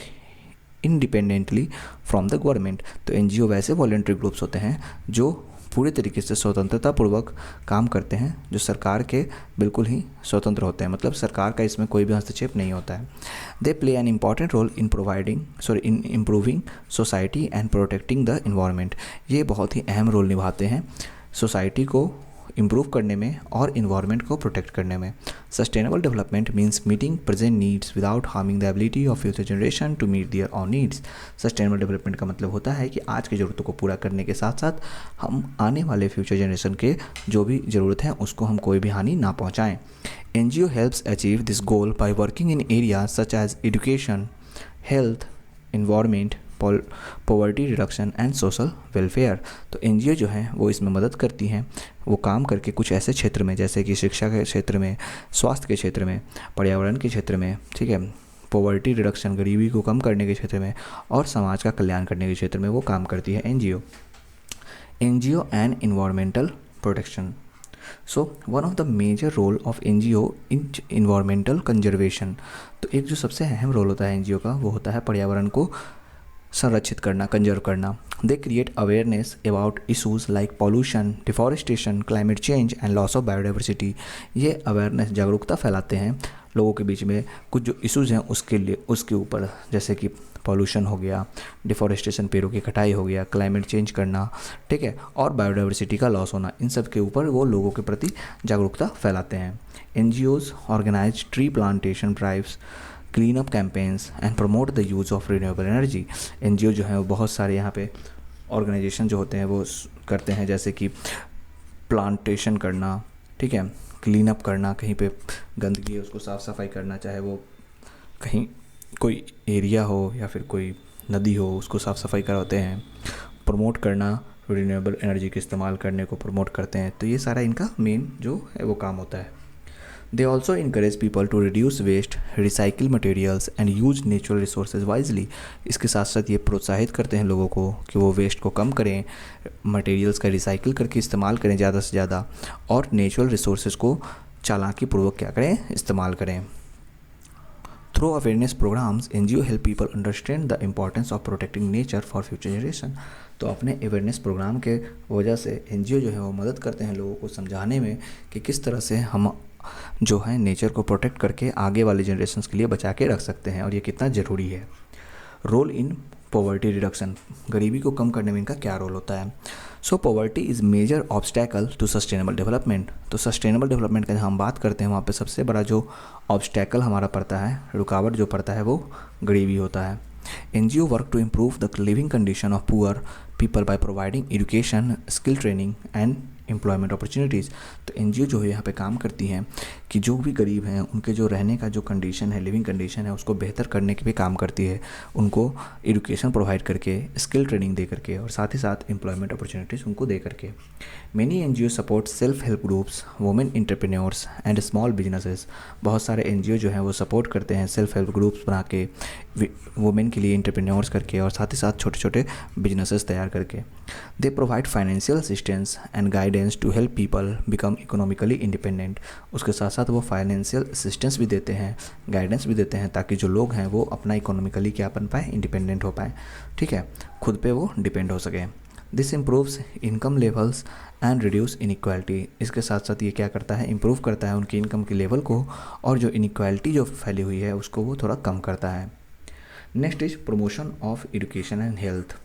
independently from the government. तो NGO वैसे voluntary groups होते हैं जो पूरी तरीके से स्वतंत्रतापूर्वक काम करते हैं, जो सरकार के बिल्कुल ही स्वतंत्र होते हैं, मतलब सरकार का इसमें कोई भी हस्तक्षेप नहीं होता है. They play an important role in improving society and protecting the environment. ये बहुत ही अहम रोल निभाते हैं सोसाइटी को इम्प्रूव करने में और इन्वायरमेंट को प्रोटेक्ट करने में. Sustainable development means meeting present needs without harming the ability of future generation to meet their own needs. Sustainable development का मतलब होता है कि आज की ज़रूरतों को पूरा करने के साथ साथ हम आने वाले फ्यूचर जनरेशन के जो भी ज़रूरत है उसको हम कोई भी हानि ना पहुँचाएँ. NGO helps achieve this goal by working in areas such as education, health, environment, poverty reduction and social welfare. तो NGO जो हैं वो इसमें मदद करती हैं, वो काम करके कुछ ऐसे क्षेत्र में जैसे कि शिक्षा के क्षेत्र में, स्वास्थ्य के क्षेत्र में, पर्यावरण के क्षेत्र में, ठीक है, पॉवर्टी रिडक्शन गरीबी को कम करने के क्षेत्र में और समाज का कल्याण करने के क्षेत्र में वो काम करती है NGO and environmental protection. So one of the major role of NGO in environmental conservation. तो एक जो सबसे अहम रोल होता है NGO का वो होता है पर्यावरण को संरक्षित करना, कंजर्व करना. They create awareness about issues like pollution, deforestation, climate change and loss of biodiversity. ये अवेयरनेस, जागरूकता फैलाते हैं लोगों के बीच में कुछ जो इशूज़ हैं उसके ऊपर, जैसे कि पॉल्यूशन हो गया, डिफॉरेस्टेशन पेड़ों की कटाई हो गया, क्लाइमेट चेंज करना, ठीक है, और बायोडाइवर्सिटी का लॉस होना. इन सब के ऊपर वो लोगों के प्रति जागरूकता फैलाते हैं. NGOs organise tree plantation drives, clean up campaigns and promote the use of renewable energy. NGO जो है वो बहुत सारे यहाँ पे ऑर्गेनाइजेशन जो होते हैं वो करते हैं, जैसे कि प्लांटेशन करना, ठीक है, क्लीन अप करना, कहीं पे गंदगी है उसको साफ़ सफाई करना, चाहे वो कहीं कोई एरिया हो या फिर कोई नदी हो उसको साफ़ सफाई करवाते हैं. प्रमोट करना, रिन्यूएबल एनर्जी के इस्तेमाल करने को प्रमोट करते हैं. तो ये सारा इनका मेन जो है वो काम होता है. They also encourage people to reduce waste, recycle materials and use natural resources wisely. इसके साथ साथ ये प्रोत्साहित करते हैं लोगों को कि वो वेस्ट को कम करें, मटेरियल्स का रिसाइकिल करके इस्तेमाल करें ज़्यादा से ज़्यादा, और नेचुरल रिसोर्सेज को चालाकीपूर्वक क्या करें, इस्तेमाल करें. Through awareness programmes NGO help people understand the importance of protecting nature for future generation. तो अपने अवेयरनेस प्रोग्राम के वजह से NGO जो है वो मदद करते हैं लोगों को समझाने में कि किस तरह से हम जो है नेचर को प्रोटेक्ट करके आगे वाले जनरेशन्स के लिए बचा के रख सकते हैं और ये कितना ज़रूरी है. रोल इन पॉवर्टी रिडक्शन, गरीबी को कम करने में इनका क्या रोल होता है. So poverty is major obstacle to sustainable development. तो सस्टेनेबल डेवलपमेंट का जहाँ हम बात करते हैं वहाँ पे सबसे बड़ा जो ऑब्स्टैकल हमारा पड़ता है, रुकावट जो पड़ता है, वो गरीबी होता है. NGO work to improve the living condition of poor people by providing education, skill training and employment opportunities. तो NGO जो है यहाँ पे काम करती हैं कि जो भी गरीब हैं उनके जो रहने का जो कंडीशन है, लिविंग कंडीशन है, उसको बेहतर करने की भी काम करती है, उनको एजुकेशन प्रोवाइड करके, स्किल ट्रेनिंग दे करके और साथ ही साथ एम्प्लॉयमेंट अपॉर्चुनिटीज़ उनको दे करके. Many NGO support self help groups, women entrepreneurs and small businesses. बहुत सारे NGO जो हैं वो सपोर्ट करते हैं सेल्फ हेल्प ग्रुप्स बना के, वुमेन के लिए एंटरप्रेन्योर्स करके और साथ ही साथ छोटे छोटे बिजनेसेस तैयार करके. They provide financial assistance and guidance to help people become economically independent. उसके साथ साथ वो फाइनेंशियल असिस्टेंस भी देते हैं, गाइडेंस भी देते हैं ताकि जो लोग हैं वो अपना इकोनॉमिकली क्या बन पाए, इंडिपेंडेंट हो पाए, ठीक है, खुद पे वो डिपेंड हो सके. This improves income levels and reduce inequality. इसके साथ साथ ये क्या करता है, इम्प्रूव करता है उनकी इनकम के लेवल को और जो इनइक्वालिटी जो फैली हुई है उसको वो थोड़ा कम करता है. Next is promotion of education and health.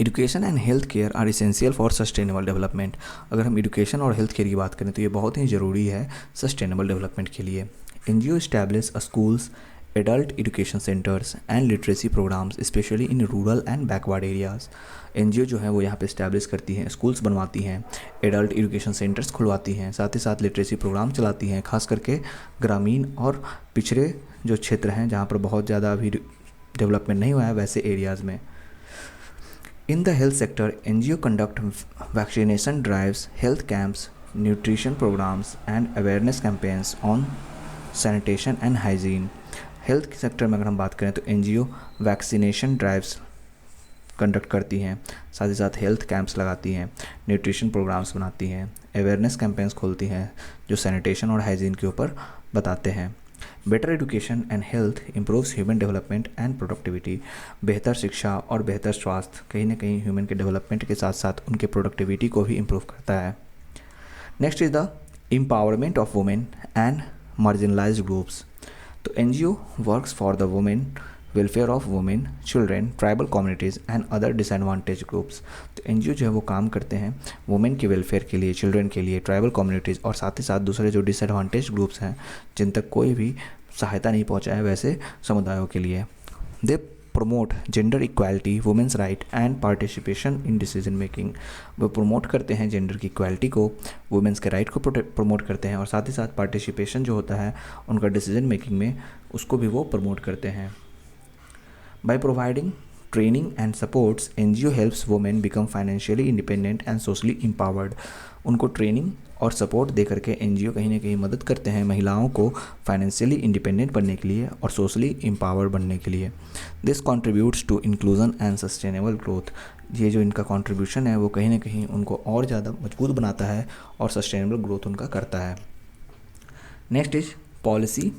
Education and health care are essential for sustainable development. अगर हम एजुकेशन और हेल्थ केयर की बात करें तो ये बहुत ही ज़रूरी है सस्टेनेबल डेवलपमेंट के लिए. NGO establish schools, adult education centres and literacy programmes specially in rural and backward areas. NGO जो है वो यहाँ पे इस्टेब्लिश करती हैं, स्कूल्स बनवाती हैं, एडल्ट एजुकेशन सेंटर्स खुलवाती हैं, साथ ही साथ लिटरेसी प्रोग्राम चलाती हैं, खास करके ग्रामीण और पिछड़े जो क्षेत्र हैं जहाँ पर बहुत ज़्यादा अभी डेवलपमेंट नहीं हुआ है वैसे एरियाज़ में. In the health sector, NGO conduct vaccination drives, health camps, nutrition programs, and awareness campaigns on sanitation and hygiene. Health के सेक्टर में अगर हम बात करें तो एनजीओ वैक्सीनेशन ड्राइव्स कंडक्ट करती हैं, साथ ही साथ हेल्थ कैंप्स लगाती हैं, न्यूट्रिशन प्रोग्राम्स बनाती हैं, अवेयरनेस कैंपेन्स खोलती हैं जो सैनिटेशन और हाइजीन के ऊपर बताते हैं। Better education and health improves human development and productivity. बेहतर शिक्षा और बेहतर स्वास्थ्य कहीं ना कहीं ह्यूमन के डेवलपमेंट के साथ साथ उनके प्रोडक्टिविटी को भी इम्प्रूव करता है। Next is the empowerment of women and marginalised groups. तो NGO works for the women welfare of women, children, tribal communities and other disadvantage groups. तो एनजीओ जो है वो काम करते हैं वुमेन के वेलफेयर के लिए, चिल्ड्रेन के लिए, ट्राइबल कम्युनिटीज़ और साथ ही साथ दूसरे जो डिसएडवांटेज ग्रुप्स हैं जिन तक कोई भी सहायता नहीं पहुंचा है वैसे समुदायों के लिए। They promote gender equality, women's right and participation in decision making. वो प्रमोट करते हैं जेंडर की इक्वालिटी को, वुमेन्स के राइट को प्रमोट करते हैं और साथ ही साथ पार्टिसिपेशन जो होता है उनका डिसीजन मेकिंग में उसको भी वो प्रमोट करते हैं। By providing training and supports, NGO helps women become financially independent and socially empowered. उनको ट्रेनिंग और सपोर्ट दे करके एनजीओ कहीं ना कहीं मदद करते हैं महिलाओं को फाइनेंशियली इंडिपेंडेंट बनने के लिए और सोशली एम्पावर्ड बनने के लिए। This contributes to inclusion and sustainable growth. ये जो इनका कॉन्ट्रीब्यूशन है वो कहीं ना कहीं उनको और ज़्यादा मजबूत बनाता है और सस्टेनेबल ग्रोथ उनका करता है। Next is policy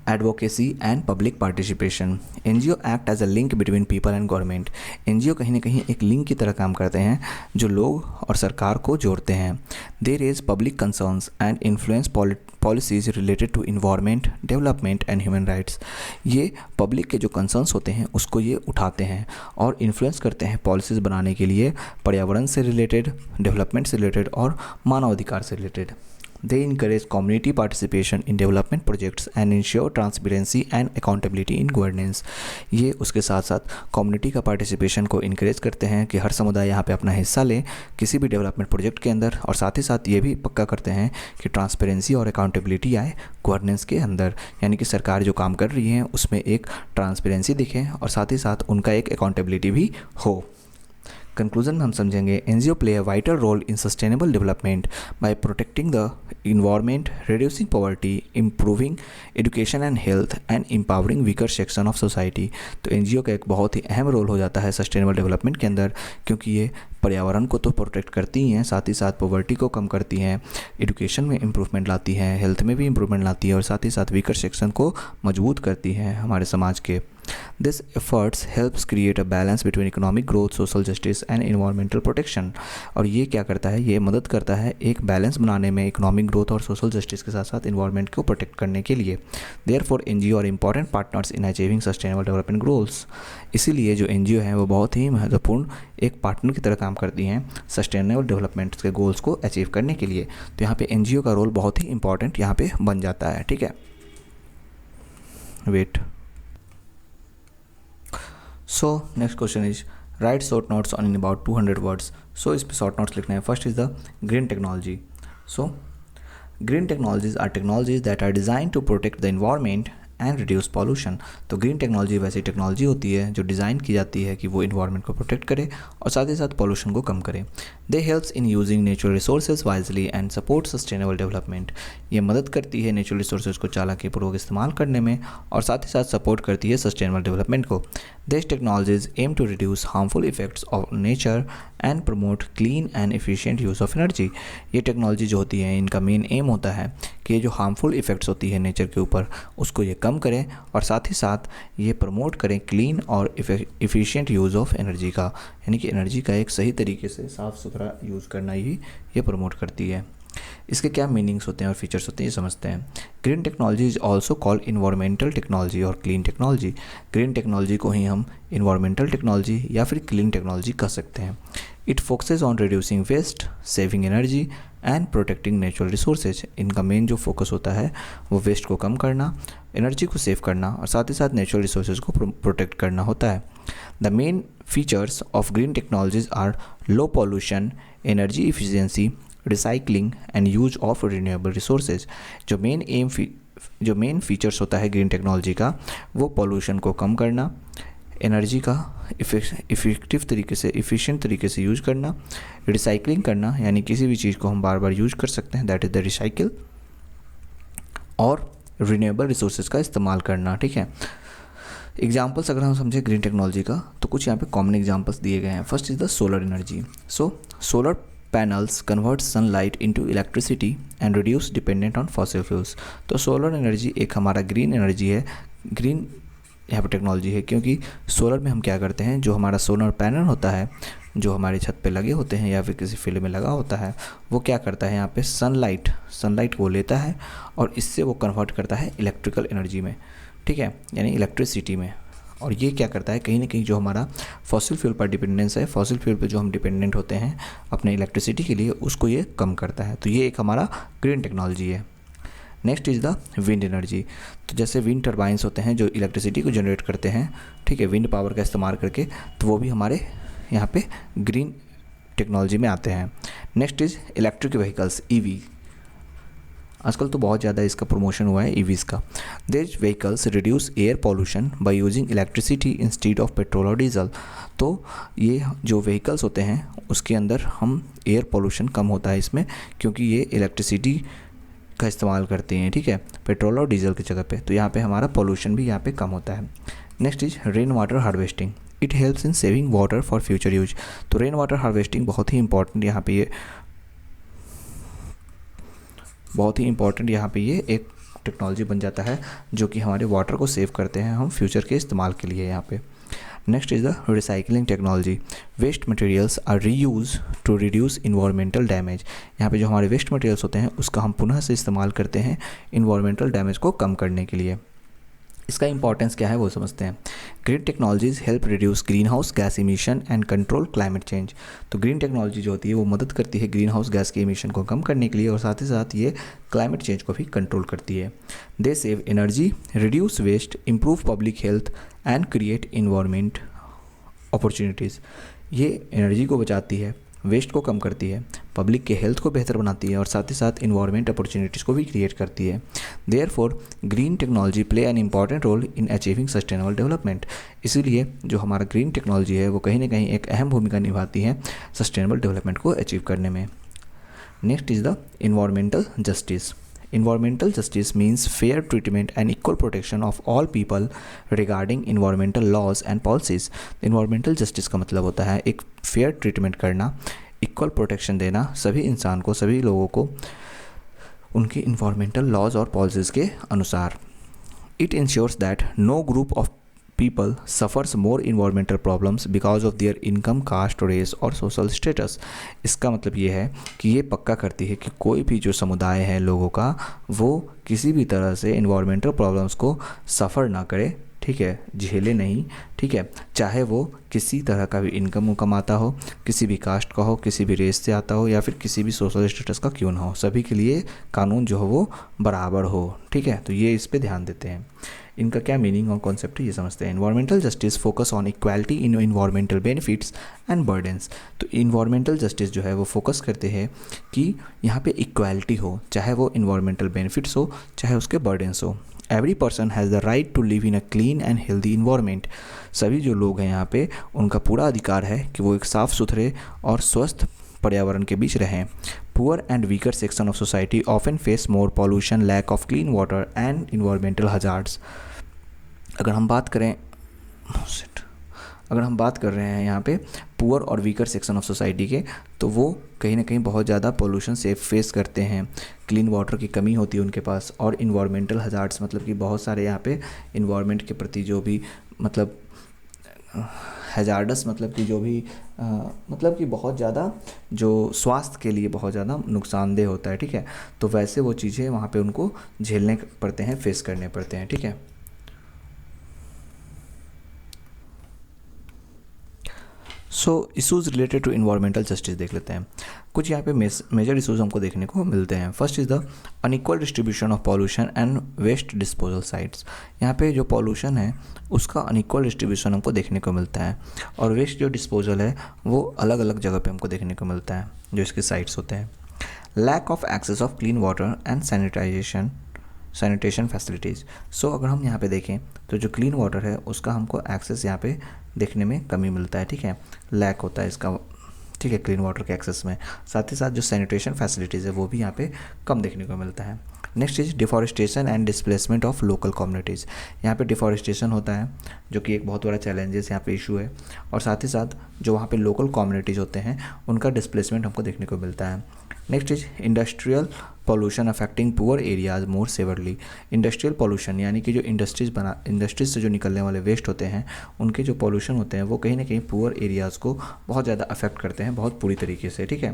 advocacy and public participation. NGO act as a link between people and government. NGO कहीं ना कहीं एक लिंक की तरह काम करते हैं जो लोग और सरकार को जोड़ते हैं। They raise public concerns and influence policies related to environment, development and human rights. ये पब्लिक के जो कंसर्न्स होते हैं उसको ये उठाते हैं और इन्फ्लुएंस करते हैं पॉलिसीज़ बनाने के लिए पर्यावरण से रिलेटेड, डेवलपमेंट से रिलेटेड और मानवाधिकार से related. They encourage community participation in development projects and ensure transparency and accountability in governance. ये उसके साथ साथ कम्युनिटी का पार्टिसिपेशन को इनक्रेज करते हैं कि हर समुदाय यहाँ पे अपना हिस्सा ले किसी भी डेवलपमेंट प्रोजेक्ट के अंदर और साथ ही साथ ये भी पक्का करते हैं कि ट्रांसपेरेंसी और अकाउंटेबिलिटी आए गवर्नेंस के अंदर, यानी कि सरकार जो काम कर रही है उसमें एक ट्रांसपेरेंसी दिखे और साथ ही साथ उनका एक अकाउंटेबिलिटी भी हो। कंक्लूजन में हम समझेंगे NGO play a vital role in sustainable development by protecting the environment, reducing poverty, improving education and health and empowering weaker section of society. तो एनजीओ का एक बहुत ही अहम रोल हो जाता है सस्टेनेबल डेवलपमेंट के अंदर, क्योंकि ये पर्यावरण को तो प्रोटेक्ट करती ही हैं, साथ ही साथ पॉवर्टी को कम करती हैं, एजुकेशन में इम्प्रूवमेंट लाती हैं, हेल्थ में भी इम्प्रूवमेंट लाती है और साथ ही साथ वीकर सेक्शन को मजबूत करती हैं हमारे समाज के। This efforts helps create a balance between economic growth, social justice and environmental protection। और ये क्या करता है, ये मदद करता है एक बैलेंस बनाने में इकोनॉमिक ग्रोथ और सोशल जस्टिस के साथ साथ इन्वायरमेंट को प्रोटेक्ट करने के लिए। Therefore NGO are important partners in achieving sustainable development goals। इसीलिए जो NGO हैं वो बहुत ही महत्वपूर्ण एक पार्टनर की तरह काम करती हैं सस्टेनेबल डेवलपमेंट के गोल्स को अचीव करने के लिए। तो यहाँ पे NGO का रोल बहुत ही इंपॉर्टेंट यहाँ पे बन जाता है। ठीक है, wait. So next question is write short notes on in about 200 words. So इस पे शॉर्ट नोट्स लिखना है। First is the green technology. So green technologies are technologies that are design to protect the environment and reduce pollution. तो green technology वैसी technology होती है जो design की जाती है कि वो इन्वायरमेंट को प्रोटेक्ट करे और साथ ही साथ पॉल्यूशन को कम करे। दे helps in using natural resources wisely and support sustainable development. ये मदद करती है नेचुरल रिसोर्सेज को चालाकीपूर्वक इस्तेमाल करने में और साथ ही साथ सपोर्ट करती है सस्टेनेबल डेवलपमेंट को। This technologies aim to reduce harmful effects of nature and promote clean and efficient use of energy. ये टेक्नोलॉजी जो होती है इनका मेन एम होता है कि जो हार्मफुल इफेक्ट्स होती है नेचर के ऊपर उसको ये कम करें और साथ ही साथ ये प्रमोट करें क्लीन और एफिशिएंट यूज़ ऑफ एनर्जी का, यानी कि एनर्जी का एक सही तरीके से साफ़ सुथरा यूज़ करना ही ये प्रमोट करती है। इसके क्या मीनिंग्स होते हैं और फीचर्स होते हैं ये समझते हैं। Green technology is also called environmental technology और क्लीन टेक्नोलॉजी। ग्रीन टेक्नोलॉजी को ही हम इन्वायरमेंटल टेक्नोलॉजी या फिर क्लीन टेक्नोलॉजी कह सकते हैं। It focuses on reducing waste, saving energy and protecting natural resources. इनका मेन जो फोकस होता है वो वेस्ट को कम करना, एनर्जी को सेव करना और साथ ही साथ नेचुरल रिसोर्सेज को प्रोटेक्ट करना होता है। The main features of green technologies are low pollution, energy efficiency, recycling and use of renewable resources. जो मेन फीचर्स होता है ग्रीन टेक्नोलॉजी का वो पॉल्यूशन को कम करना, एनर्जी का इफ़ेक्टिव तरीके से, इफ़िशिएंट तरीके से यूज़ करना, रिसाइकलिंग करना, यानी किसी भी चीज़ को हम बार बार यूज कर सकते हैं, दैट इज़ द रिसाइकिल, और रिन्यूएबल रिसोर्सेज का इस्तेमाल करना, ठीक है। एग्जाम्पल्स अगर हम समझे ग्रीन टेक्नोलॉजी का, तो कुछ यहाँ पे कॉमन एग्जाम्पल्स दिए गए हैं। First is the solar energy. So solar panels convert sunlight into electricity and reduce dependent on fossil fuels. तो सोलर एनर्जी एक हमारा ग्रीन एनर्जी है, ग्रीन यहाँ पे टेक्नोलॉजी है, क्योंकि सोलर में हम क्या करते हैं, जो हमारा सोलर पैनल होता है जो हमारे छत पे लगे होते हैं या फिर किसी फील्ड में लगा होता है, वो क्या करता है यहाँ पे सनलाइट को लेता है और इससे वो कन्वर्ट करता है इलेक्ट्रिकल एनर्जी में, ठीक है, यानी इलेक्ट्रिसिटी में। और ये क्या करता है, कहीं ना कहीं जो हमारा फॉसिल फ्यूल पर डिपेंडेंस है, फॉसिल फ्यूल पे जो हम डिपेंडेंट होते हैं अपने इलेक्ट्रिसिटी के लिए, उसको ये कम करता है। तो ये एक हमारा ग्रीन टेक्नोलॉजी है। Next is the wind energy. तो जैसे विंड टर्बाइंस होते हैं जो इलेक्ट्रिसिटी को जनरेट करते हैं, ठीक है, विंड पावर का इस्तेमाल करके, तो वो भी हमारे यहाँ पे ग्रीन टेक्नोलॉजी में आते हैं। Next is electric vehicles, EV. आजकल तो बहुत ज़्यादा इसका प्रमोशन हुआ है ईवीज़ का। This vehicles reduce air pollution by using electricity instead of petrol और डीजल। तो ये जो व्हीकल्स होते हैं उसके अंदर हम एयर पॉल्यूशन कम होता है इसमें, क्योंकि ये इलेक्ट्रिसिटी का इस्तेमाल करते हैं, ठीक है, पेट्रोल और डीजल की जगह पे। तो यहाँ पे हमारा पॉल्यूशन भी यहाँ पे कम होता है। Next is rain water harvesting. It helps in saving water for future use. तो रेन वाटर हार्वेस्टिंग बहुत ही इंपॉर्टेंट यहाँ पे ये एक टेक्नोलॉजी बन जाता है जो कि हमारे वाटर को सेव करते हैं हम फ्यूचर के इस्तेमाल के लिए यहाँ पे। Next is the recycling technology. Waste materials are reuse to reduce environmental damage. यहाँ पे जो हमारे वेस्ट मटेरियल्स होते हैं उसका हम पुनः से इस्तेमाल करते हैं इन्वायरमेंटल डैमेज को कम करने के लिए। इसका इंपॉर्टेंस क्या है वो समझते हैं। Green technologies help reduce green house gas emission and control climate change. तो ग्रीन टेक्नोलॉजी जो होती है वो मदद करती है ग्रीन हाउस गैस के इमिशन को कम करने के लिए, और साथ ही साथ ये क्लाइमेट चेंज को भी कंट्रोल करती है। They save energy, reduce waste, improve public health and create environment opportunities. ये एनर्जी को बचाती है, वेस्ट को कम करती है, पब्लिक के हेल्थ को बेहतर बनाती है और साथ ही साथ इन्वायरमेंट अपॉर्चुनिटीज़ को भी क्रिएट करती है। Therefore green technology play an important role in achieving sustainable development. इसीलिए जो हमारा ग्रीन टेक्नोलॉजी है वो कहीं ना कहीं एक अहम भूमिका निभाती है सस्टेनेबल डेवलपमेंट को अचीव करने में। Next is the environmental justice. Environmental justice means fair treatment and equal protection of all people regarding environmental laws and policies. Environmental justice का मतलब होता है एक fair treatment करना, equal protection देना सभी इंसान को, सभी लोगों को उनके environmental laws और policies के अनुसार। It ensures that no group of people suffers more environmental problems because of their income, caste, race और social status। इसका मतलब ये है कि ये पक्का करती है कि कोई भी जो समुदाय है लोगों का, वो किसी भी तरह से environmental problems को सफ़र ना करे, ठीक है, झेले नहीं, ठीक है, चाहे वो किसी तरह का भी इनकम कमाता हो, किसी भी कास्ट का हो, किसी भी रेस से आता हो या फिर किसी भी सोशल स्टेटस का क्यों ना हो, सभी के लिए कानून जो हो वो बराबर हो, ठीक है। तो ये इस पे ध्यान देते हैं। इनका क्या मीनिंग और कॉन्सेप्ट है ये समझते हैं। Environmental justice focus on equality in environmental benefits and burdens. तो इन्वायरमेंटल जस्टिस जो है वो फोकस करते हैं कि यहाँ पे इक्वालिटी हो, चाहे वो इन्वायरमेंटल बेनिफिट्स हो चाहे उसके बर्डन्स हो। Every person has the right to live in a clean and healthy environment. सभी जो लोग हैं यहाँ पे उनका पूरा अधिकार है कि वो एक साफ़ सुथरे और स्वस्थ पर्यावरण के बीच रहें। Poor and weaker section of society often face more pollution, lack of clean water and environmental hazards. अगर हम बात कर रहे हैं यहाँ पे पुअर और वीकर सेक्शन ऑफ सोसाइटी के, तो वो कहीं ना कहीं बहुत ज़्यादा पोल्यूशन से फेस करते हैं, क्लीन वाटर की कमी होती है उनके पास, और इन्वायरमेंटल हजार्ड्स मतलब कि बहुत सारे यहाँ पे इन्वायरमेंट के प्रति जो भी मतलब हैजार्डस मतलब कि जो भी मतलब कि बहुत ज़्यादा जो स्वास्थ्य के लिए बहुत ज़्यादा नुकसानदेह होता है, ठीक है। तो वैसे वो चीज़ें वहाँ पे उनको झेलने पड़ते हैं, फेस करने पड़ते हैं, ठीक है। So issues related to environmental justice देख लेते हैं। कुछ यहाँ पे मेजर इशूज़ हमको देखने को मिलते हैं। First is the unequal distribution of pollution and waste disposal sites. यहाँ पे जो पॉल्यूशन है उसका अनइक्वल डिस्ट्रीब्यूशन हमको देखने को मिलता है, और वेस्ट जो डिस्पोजल है वो अलग अलग जगह पे हमको देखने को मिलता है जो इसके साइट्स होते हैं। Lack of access of clean water and sanitation facilities. So अगर हम यहाँ पे देखें तो जो क्लीन वाटर है उसका हमको एक्सेस यहाँ पे देखने में कमी मिलता है, ठीक है, लैक होता है इसका, ठीक है, क्लीन वाटर के एक्सेस में। साथ ही साथ जो सैनिटेशन फैसिलिटीज़ है वो भी यहाँ पे कम देखने को मिलता है। Next is deforestation and displacement of local communities. यहाँ पे डिफॉरेस्टेशन होता है जो कि एक बहुत बड़ा चैलेंजेस यहाँ पे इशू है, और साथ ही साथ जो वहाँ पे लोकल कम्युनिटीज़ होते हैं उनका डिस्प्लेसमेंट हमको देखने को मिलता है। Next is industrial pollution affecting poor areas more severally. Industrial pollution यानी कि जो इंडस्ट्रीज से जो निकलने वाले वेस्ट होते हैं उनके जो पॉल्यूशन होते हैं वो कहीं ना कहीं पुअर एरियाज़ को बहुत ज़्यादा अफेक्ट करते हैं, बहुत पूरी तरीके से, ठीक है।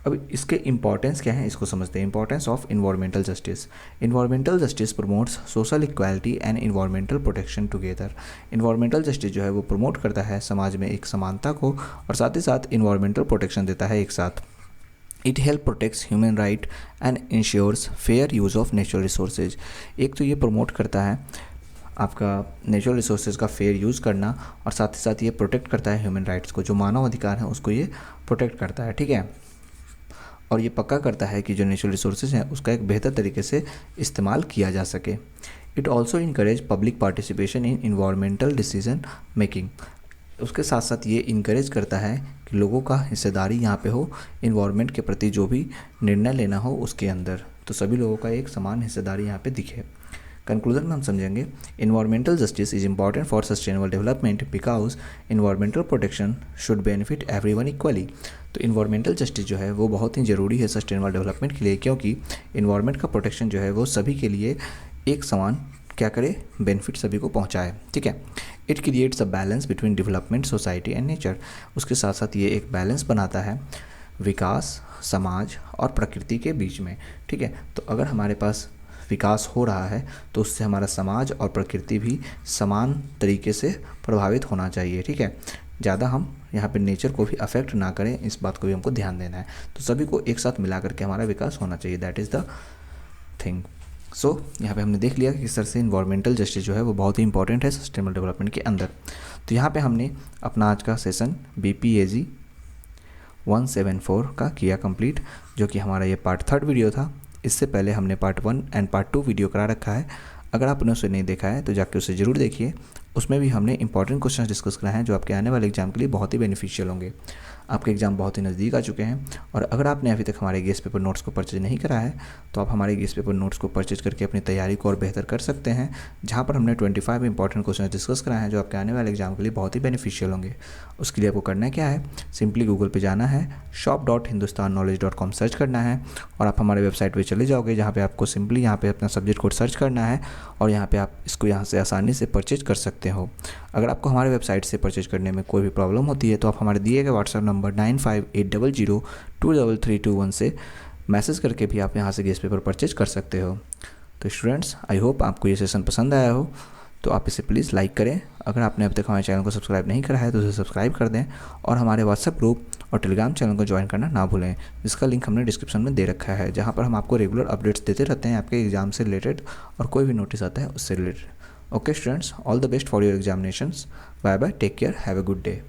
अब इसके इंपॉर्टेंस क्या है इसको समझते हैं। Importance of environmental justice. Environmental justice promotes social equality and environmental protection together. Environmental justice जो है वो प्रमोट करता है समाज में एक समानता को, और साथ ही साथ इन्वायरमेंटल प्रोटेक्शन देता है एक साथ। It help protects human right and ensures fair use of natural resources. एक तो ये प्रमोट करता है आपका नेचुरल रिसोर्सेज का फेयर यूज़ करना, और साथ ही साथ ये प्रोटेक्ट करता है ह्यूमन राइट्स को, जो मानव अधिकार हैं उसको ये प्रोटेक्ट करता है, ठीक है। और ये पक्का करता है कि जो नेचुरल रिसोर्सेज हैं उसका एक बेहतर तरीके से इस्तेमाल किया जा सके। It also encourage public participation in environmental decision making. उसके साथ साथ ये इनकरेज करता है कि लोगों का हिस्सेदारी यहाँ पे हो, इन्वायरमेंट के प्रति जो भी निर्णय लेना हो उसके अंदर, तो सभी लोगों का एक समान हिस्सेदारी यहाँ पे दिखे। कंक्लूजन में हम समझेंगे environmental justice is important for sustainable development because environmental protection should benefit everyone equally. तो इन्वायरमेंटल जस्टिस जो है वो बहुत ही ज़रूरी है सस्टेनेबल डेवलपमेंट के लिए, क्योंकि इन्वायरमेंट का प्रोटेक्शन जो है वो सभी के लिए एक समान क्या करे, बेनिफिट सभी को पहुंचाए, ठीक है। It creates a balance between development society and nature. उसके साथ साथ ये एक बैलेंस बनाता है विकास, समाज और प्रकृति के बीच में, ठीक है। तो अगर हमारे पास विकास हो रहा है तो उससे हमारा समाज और प्रकृति भी समान तरीके से प्रभावित होना चाहिए, ठीक है। ज़्यादा हम यहाँ पे नेचर को भी अफेक्ट ना करें, इस बात को भी हमको ध्यान देना है। तो सभी को एक साथ मिला करके हमारा विकास होना चाहिए, दैट इज़ द थिंग। सो यहाँ पे हमने देख लिया कि किस तरह से इन्वायरमेंटल जस्टिस जो है वो बहुत ही इंपॉर्टेंट है सस्टेनेबल डेवलपमेंट के अंदर। तो यहाँ पे हमने अपना आज का सेशन BPAG 174 का किया कंप्लीट, जो कि हमारा ये पार्ट 3 वीडियो था। इससे पहले हमने पार्ट 1 एंड पार्ट 2 वीडियो करा रखा है। अगर आपने उसे नहीं देखा है तो जाके उसे ज़रूर देखिए। उसमें भी हमने इंपॉर्टेंट क्वेश्चन डिस्कस कराए हैं जो आपके आने वाले एग्जाम के लिए बहुत ही बेनिफिशियल होंगे। आपके एग्जाम बहुत ही नज़दीक आ चुके हैं, और अगर आपने अभी तक हमारे गेस्ट पेपर नोट्स को परचेज नहीं करा है तो आप हमारे गेस्ट पेपर नोट्स को परचेज करके अपनी तैयारी को और बेहतर कर सकते हैं, जहाँ पर हमने 25 इंपॉर्टेंट क्वेश्चन डिस्कस कराए हैं जो आपके आने वाले एग्जाम के लिए बहुत ही बेनिफिशियल होंगे। उसके लिए आपको करना क्या है, सिंपली गूगल पे जाना है, shop.hindustanknowledge.com सर्च करना है, और आप हमारे वेबसाइट पे चले जाओगे, जहाँ पे आपको सिंपली यहाँ पे अपना सब्जेक्ट कोड सर्च करना है, और यहाँ पे आप इसको यहाँ से आसानी से परचेज कर सकते हो। अगर आपको हमारे वेबसाइट से परचेज करने में कोई भी प्रॉब्लम होती है तो आप हमारे दिए गए व्हाट्सएप नंबर 9580023321 से मैसेज करके भी आप यहाँ से गेस्ट पेपर परचेज कर सकते हो। तो स्टूडेंट्स, आई होप आपको ये सेशन पसंद आया हो, तो आप इसे प्लीज़ लाइक करें। अगर आपने अब तक हमारे चैनल को सब्सक्राइब नहीं करा है तो उसे सब्सक्राइब कर दें, और हमारे व्हाट्सएप ग्रुप और टेलीग्राम चैनल को ज्वाइन करना ना भूलें, जिसका लिंक हमने डिस्क्रिप्शन में दे रखा है, जहाँ पर हम आपको रेगुलर अपडेट्स देते रहते हैं आपके एग्जाम से रिलेटेड, और कोई भी नोटिस आता है उससे related. Okay students, all the best for your examinations. Bye bye, take care, have a good day.